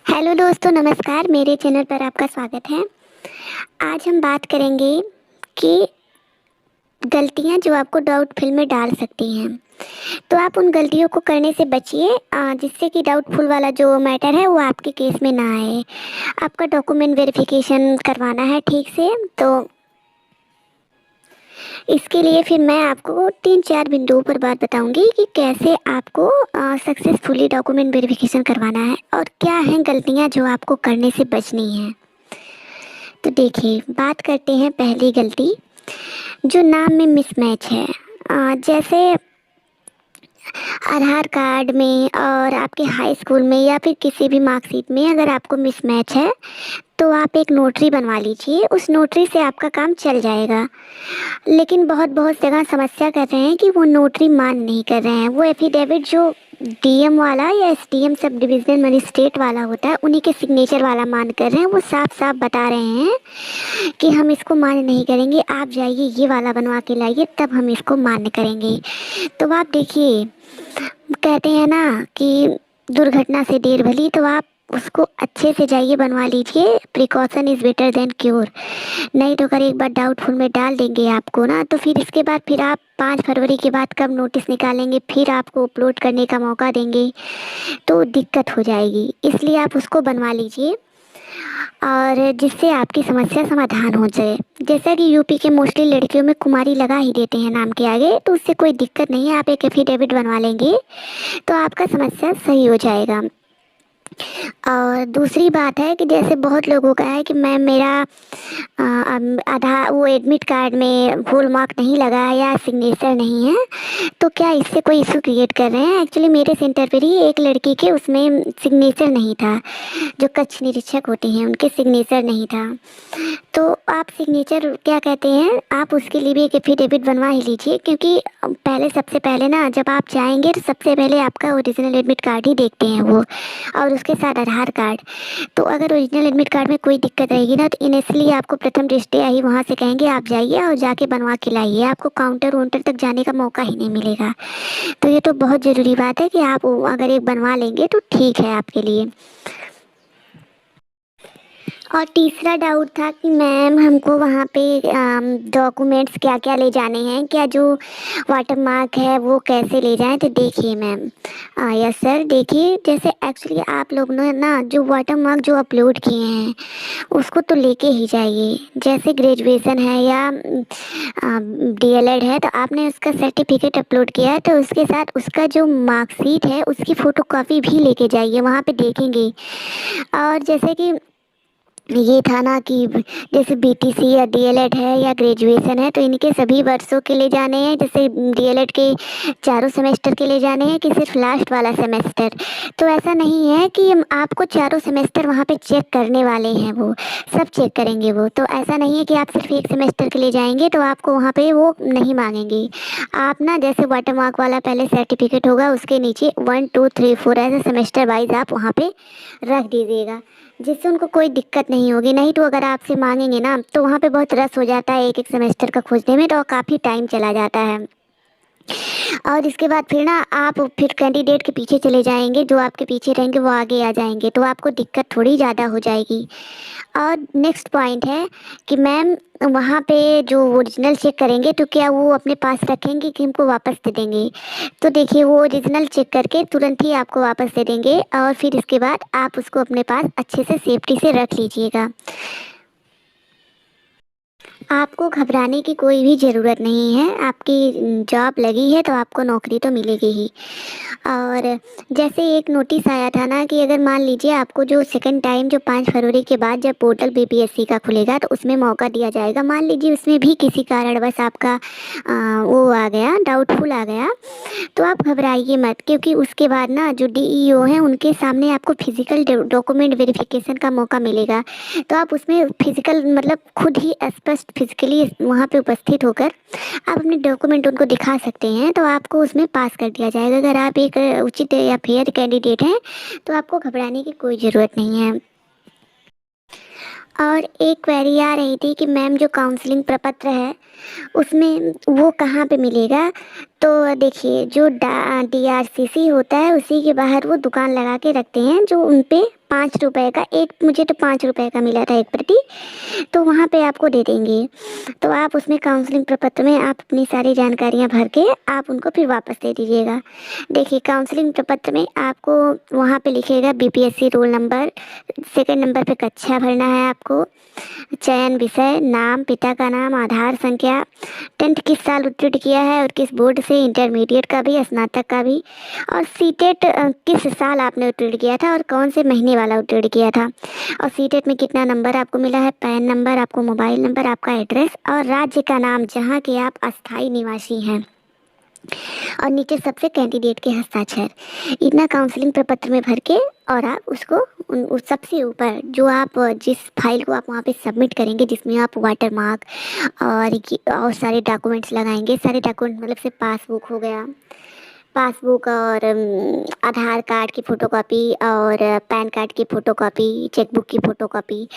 Hello दोस्तों, नमस्कार। मेरे चैनल पर आपका स्वागत है। आज हम बात करेंगे कि गलतियां जो आपको डाउटफुल में डाल सकती हैं। तो आप उन गलतियों को करने से बचिए जिससे कि डाउटफुल वाला जो मैटर है वो आपके केस में ना आए। आपका डॉक्यूमेंट वेरिफिकेशन करवाना है ठीक से, तो इसके लिए फिर मैं आपको 3-4 बिंदुओं पर बात बताऊंगी कि कैसे आपको सक्सेसफुली डॉक्यूमेंट वेरिफिकेशन करवाना है और क्या हैं गलतियां जो आपको करने से बचनी है। तो देखिए, बात करते हैं पहली गलती, जो नाम में मिसमैच है। जैसे आधार कार्ड में और आपके हाई स्कूल में या फिर किसी भी मार्कशीट में अगर आपको मिसमैच है तो आप एक नोटरी बनवा लीजिए, उस नोटरी से आपका काम चल जाएगा। लेकिन बहुत बहुत जगह समस्या कर रहे हैं कि वो नोटरी मान नहीं कर रहे हैं। वो एफिडेविट जो डीएम वाला या एसडीएम सब डिवीजनल मजिस्ट्रेट वाला होता है उन्हीं के सिग्नेचर वाला मान कर रहे हैं। वो साफ साफ बता रहे हैं कि हम इसको मान्य नहीं करेंगे, आप जाइए ये वाला बनवा के लाइए तब हम इसको मान्य करेंगे। तो आप देखिए, कहते हैं ना कि दुर्घटना से देर भली, तो आप उसको अच्छे से जाइए बनवा लीजिए। Precaution is better than cure. नहीं तो अगर एक बार डाउटफुल में डाल देंगे आपको ना, तो फिर इसके बाद फिर आप 5 फरवरी के बाद कब नोटिस निकालेंगे, फिर आपको अपलोड करने का मौका देंगे तो दिक्कत हो जाएगी। इसलिए आप उसको बनवा लीजिए और जिससे आपकी समस्या समाधान हो जाए। जैसा कि यूपी के मोस्टली लड़कियों में कुमारी लगा ही देते हैं नाम के आगे, तो उससे कोई दिक्कत नहीं है। आप एक एफिडेविट बनवा लेंगे तो आपका समस्या सही हो जाएगा। और दूसरी बात है कि जैसे बहुत लोगों का है कि मैम मेरा आधार वो एडमिट कार्ड में फुल मार्क नहीं लगा है या सिग्नेचर नहीं है, तो क्या इससे कोई इशू क्रिएट कर रहे हैं। एक्चुअली मेरे सेंटर पर ही एक लड़की के उसमें सिग्नेचर नहीं था, जो कक्ष निरीक्षक होते हैं उनके सिग्नेचर नहीं था। तो आप सिग्नेचर क्या कहते हैं, आप उसके लिए भी एक एफिडेविट बनवा ही लीजिए, क्योंकि पहले सबसे पहले ना जब आप जाएंगे तो सबसे पहले आपका ओरिजिनल एडमिट कार्ड ही देखते हैं वो, और उसके साथ आधार कार्ड। तो अगर ओरिजिनल एडमिट कार्ड में कोई दिक्कत रहेगी ना, तो इनिशियली आपको प्रथम दृष्टया ही वहाँ से कहेंगे आप जाइए और जाके बनवा के लाइए, आपको काउंटर वाउंटर तक जाने का मौका ही नहीं मिलेगा। तो ये तो बहुत ज़रूरी बात है कि आप अगर एक बनवा लेंगे तो ठीक है आपके लिए। और तीसरा डाउट था कि मैम हमको वहाँ पे डॉक्यूमेंट्स क्या क्या ले जाने हैं, क्या जो वाटर मार्क है वो कैसे ले जाएं। तो देखिए मैम, यस सर, देखिए जैसे एक्चुअली आप लोग ने ना जो वाटर मार्क जो अपलोड किए हैं उसको तो लेके ही जाइए। जैसे ग्रेजुएशन है या डीएलएड है तो आपने उसका सर्टिफिकेट अपलोड किया है, तो उसके साथ उसका जो मार्कशीट है उसकी फ़ोटोकॉपी भी लेके जाइए, वहाँ पे देखेंगे। और जैसे कि ये था ना कि जैसे बीटीसी या डीएलएड है या ग्रेजुएशन है तो इनके सभी वर्षों के लिए जाने हैं। जैसे डीएलएड के चारों सेमेस्टर के लिए जाने हैं कि सिर्फ लास्ट वाला सेमेस्टर। तो ऐसा नहीं है कि हम आपको चारों सेमेस्टर वहाँ पे चेक करने वाले हैं, वो सब चेक करेंगे वो। तो ऐसा नहीं है कि आप सिर्फ एक सेमेस्टर के लिए जाएंगे तो आपको वहाँ पे वो नहीं मांगेंगे। आप ना जैसे वाटर मार्क वाला पहले सर्टिफिकेट होगा उसके नीचे 1 2 3 4 ऐसे सेमेस्टर वाइज आप वहाँ पे रख दीजिएगा, जिससे उनको कोई दिक्कत नहीं होगी। नहीं तो अगर आपसे मांगेंगे ना तो वहाँ पे बहुत रस हो जाता है एक एक सेमेस्टर का खोजने में, तो काफ़ी टाइम चला जाता है। और इसके बाद फिर ना आप फिर कैंडिडेट के पीछे चले जाएंगे, जो आपके पीछे रहेंगे वो आगे आ जाएंगे, तो आपको दिक्कत थोड़ी ज़्यादा हो जाएगी। और नेक्स्ट पॉइंट है कि मैम वहाँ पे जो ओरिजिनल चेक करेंगे तो क्या वो अपने पास रखेंगे कि हमको वापस दे देंगे। तो देखिए, वो ओरिजिनल चेक करके तुरंत ही आपको वापस दे देंगे और फिर इसके बाद आप उसको अपने पास अच्छे से सेफ्टी से रख लीजिएगा। आपको घबराने की कोई भी ज़रूरत नहीं है। आपकी जॉब लगी है तो आपको नौकरी तो मिलेगी ही। और जैसे एक नोटिस आया था ना कि अगर मान लीजिए आपको जो सेकंड टाइम जो 5 फरवरी के बाद जब पोर्टल बीपीएससी का खुलेगा तो उसमें मौका दिया जाएगा। मान लीजिए उसमें भी किसी कारण बस आपका वो आ गया, डाउटफुल आ गया, तो आप घबराइए मत, क्योंकि उसके बाद ना जो डीईओ हैं उनके सामने आपको फिजिकल डॉक्यूमेंट वेरिफिकेशन का मौका मिलेगा। तो आप उसमें फिजिकल मतलब खुद ही स्पष्ट फिजिकली वहाँ पे उपस्थित होकर आप अपने डॉक्यूमेंट उनको दिखा सकते हैं, तो आपको उसमें पास कर दिया जाएगा। अगर आप एक उचित या फेयर कैंडिडेट हैं तो आपको घबराने की कोई ज़रूरत नहीं है। और एक क्वेरी आ रही थी कि मैम जो काउंसलिंग प्रपत्र है उसमें वो कहाँ पे मिलेगा। तो देखिए जो DRCC होता है उसी के बाहर वो दुकान लगा के रखते हैं, जो उन पे 5 रुपए का एक, मुझे तो 5 रुपए का मिला था एक प्रति, तो वहाँ पे आपको दे देंगे। तो आप उसमें काउंसलिंग प्रपत्र में आप अपनी सारी जानकारियाँ भर के आप उनको फिर वापस दे दीजिएगा। देखिए काउंसलिंग प्रपत्र में आपको वहाँ पे लिखेगा BPSC roll number, second number पे कक्षा भरना है आपको, चयन विषय, नाम, पिता का नाम, आधार संख्या, 10th किस साल उत्तीर्ण किया है और किस बोर्ड से, इंटरमीडिएट का भी, स्नातक का भी, और सीटेट किस साल आपने उत्तीर्ण किया था और कौन से महीने वाला उत्तीर्ण किया था, और सीटेट में कितना नंबर आपको मिला है, पैन नंबर, आपको मोबाइल नंबर, आपका एड्रेस और राज्य का नाम जहाँ के आप अस्थायी निवासी हैं, और नीचे सबसे कैंडिडेट के हस्ताक्षर। इतना काउंसलिंग प्रपत्र में भर के और आप उसको उस सबसे ऊपर जो आप जिस फाइल को आप वहाँ पे सबमिट करेंगे, जिसमें आप वाटर मार्क और सारे डॉक्यूमेंट्स लगाएंगे, सारे डॉक्यूमेंट मतलब से पासबुक हो गया, पासबुक और आधार कार्ड की फ़ोटोकॉपी और पैन कार्ड की फ़ोटोकॉपी, चेकबुक की फ़ोटोकॉपी,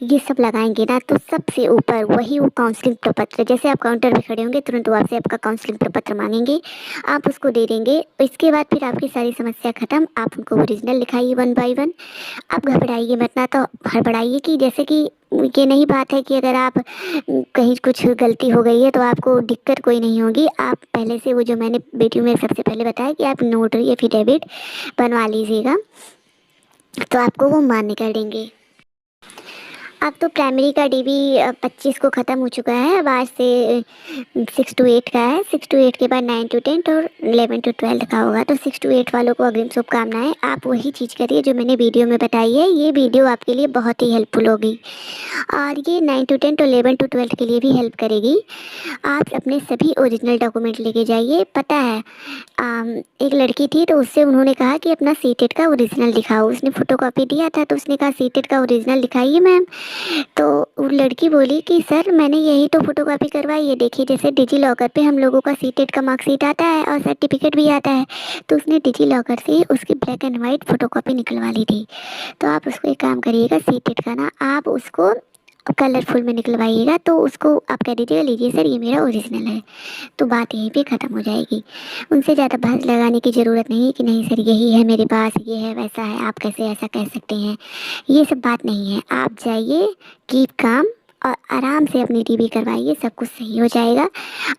ये सब लगाएंगे ना, तो सबसे ऊपर वही वो काउंसलिंग प्रपत्र, जैसे आप काउंटर पे खड़े होंगे तुरंत वो आपसे आपका काउंसलिंग प्रपत्र मांगेंगे, आप उसको दे देंगे। इसके बाद फिर आपकी सारी समस्या ख़त्म, आप उनको ओरिजिनल लिखाइए 1 बाय 1। आप घबराइए मत ना, तो हड़बड़ाइए कि जैसे कि ये नहीं बात है कि अगर आप कहीं कुछ गलती हो गई है तो आपको दिक्कत कोई नहीं होगी। आप पहले से वो जो मैंने वीडियो में सबसे पहले बताया कि आप नोटरी एफिडेविट बनवा लीजिएगा, तो आपको वो मान्य कर देंगे। अब तो प्राइमरी का DB 25 को ख़त्म हो चुका है, अब आज से 6 to 8 का है, 6 to 8 के बाद 9 to 10 और 11 to 12 का होगा। तो 6 to 8 वालों को अग्रिम शुभकामनाएं। आप वही चीज़ करिए जो मैंने वीडियो में बताई है, ये वीडियो आपके लिए बहुत ही हेल्पफुल होगी और ये 9 to 10 to 11 to 12 के लिए भी हेल्प करेगी। आप अपने सभी ओरिजिनल डॉक्यूमेंट लेके जाइए। पता है एक लड़की थी, तो उससे उन्होंने कहा कि अपना सीटेट का ओरिजिनल दिखाओ, उसने फ़ोटोकॉपी दिया था तो उसने कहा सीटेट का ओरिजिनल दिखाइए मैम। तो वो लड़की बोली कि सर मैंने यही तो फ़ोटोकॉपी करवाई है, देखिए जैसे डिजी लॉकर पे हम लोगों का सीटेट का मार्कशीट आता है और सर्टिफिकेट भी आता है, तो उसने डिजी लॉकर से उसकी ब्लैक एंड वाइट फ़ोटोकॉपी निकलवा ली थी। तो आप उसको एक काम करिएगा, सीटेट का ना आप उसको कलरफुल में निकलवाइएगा, तो उसको आप कह दीजिएगा लीजिए सर ये मेरा ओरिजिनल है, तो बात यहीं पे ख़त्म हो जाएगी। उनसे ज़्यादा बहस लगाने की ज़रूरत नहीं है कि नहीं सर यही है मेरे पास, ये है वैसा है, आप कैसे ऐसा कह सकते हैं, ये सब बात नहीं है। आप जाइए, कीप काम और आराम से अपनी DB करवाइए, सब कुछ सही हो जाएगा।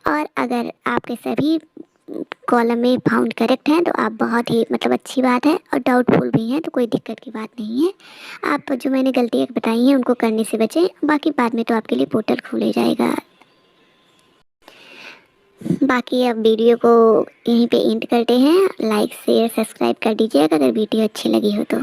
और अगर आपके सभी कॉलम में फाउंड करेक्ट हैं तो आप बहुत ही मतलब अच्छी बात है, और डाउटफुल भी हैं तो कोई दिक्कत की बात नहीं है। आप जो मैंने गलतियाँ बताई हैं उनको करने से बचें, बाकी बाद में तो आपके लिए पोर्टल खुल जाएगा। बाकी अब वीडियो को यहीं पे एंड करते हैं। लाइक शेयर सब्सक्राइब कर दीजिएगा अगर वीडियो अच्छी लगी हो तो।